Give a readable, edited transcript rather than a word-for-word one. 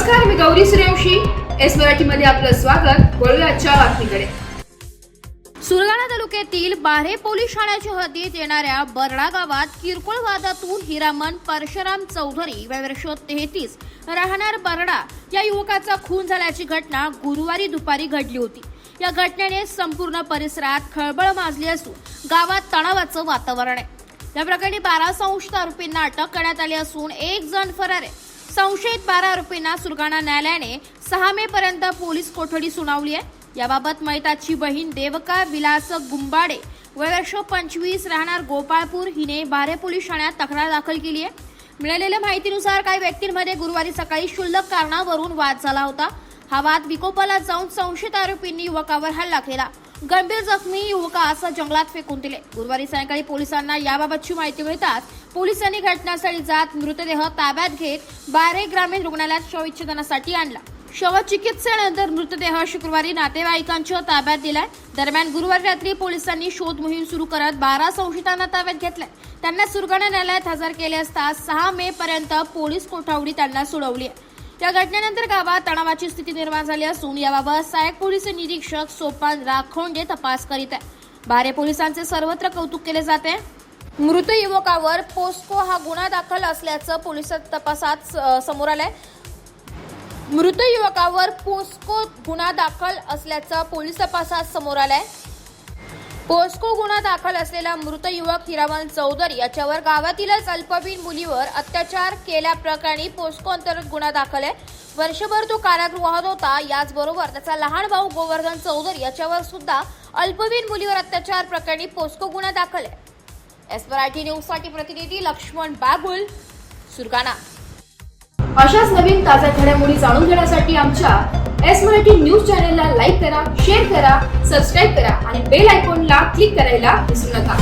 नमस्कार, मी गौरी सूर्यवंशी. एस मराठीमध्ये आपलं स्वागत. वळूया आजच्या बातमीकडे. सुरगाणा तालुक्यातील बारे पोलीस ठाण्याच्या हद्दीत येणाऱ्या बरडा गावात किरकोळ वादातून हिरामन परशुराम चौधरी वय वर्ष 33 राहणार बरडा या युवकाचा खून झाल्याची घटना गुरुवारी दुपारी घडली होती. या घटनेने संपूर्ण परिसरात खळबळ माजली असून गावात तणावाचं वातावरण आहे. या प्रकरणी 12 संशयित आरोपींना अटक करण्यात आली असून एक जण फरार आहे. संशयित 12 आरोपींना सुरगाणा न्यायालयाने 6 मे पर्यंत पोलीस कोठडी सुनावली आहे. याबाबत मयताची बहीण देवका विलास गुंबाडे वय वर्ष 25 राहणार गोपाळपूर हिने बारे पोलीस ठाण्यात तक्रार दाखल केली आहे. मिळालेल्या माहितीनुसार काही व्यक्तींमध्ये गुरुवारी सकाळी क्षुल्लक कारणावरून वाद झाला होता. हा वाद विकोपाला जाऊन संशयित आरोपींनी युवकावर हल्ला केला. गंभीर जखमी युवकास जंगलात फेकून दिले. गुरुवारी सायंकाळी पोलिसांना याबाबतची माहिती मिळताच पोलिसांनी घटनास्थळी जात मृतदेह ताब्यात घेत बारे ग्रामीण रुग्णालयात शवविच्छेदनासाठी आणला. शवचिकित्सेनंतर मृतदेह शुक्रवारी नातेवाईकांच्या ताब्यात दिलाय. दरम्यान गुरुवारी रात्री पोलिसांनी शोध मोहीम सुरू करत 12 संशयितांना ताब्यात घेतलंय. त्यांना सुरगाणा न्यायालयात हजर केले असता 6 मे पर्यंत पोलीस कोठडी त्यांना सोडवली आहे. या घटनेनंतर गावात तणावाची स्थिती निर्माण झाली असून याबाबत सहाय्यक पोलीस निरीक्षक सोपान राखोंडे तपास करीत आहे. बारे पोलिसांचे सर्वत्र कौतुक केले जाते. मृत युवकावर पोस्को हा गुन्हा दाखल असल्याचं पोलीस तपासात समोर आलंय. मृत युवकावर पोस्को गुन्हा दाखल असल्याचं पोलीस तपासात समोर आलंय. पोस्को गुन्हा दाखल असलेला मृत युवक हिरामन चौधरी याच्यावर गावातीलच अल्पवयीन मुलीवर अत्याचार केल्याप्रकरणी पोस्को अंतर्गत गुन्हा दाखल आहे. वर्षभर तो कारागृहात होता. याचबरोबर त्याचा लहान भाऊ गोवर्धन चौधरी याच्यावर सुद्धा अल्पवयीन मुलीवर अत्याचार प्रकरणी पोस्को गुन्हा दाखल आहे. एस मराठी न्यूजसाठी प्रतिनिधी लक्ष्मण बागुल, सुरगाणा. अशाच नवीन ताज्या घडामोडी जाणून घेण्यासाठी आमच्या एस मराठी न्यूज चॅनलला लाईक करा, शेअर करा, सबस्क्राईब करा आणि बेल आयकॉनला क्लिक करायला विसरू नका.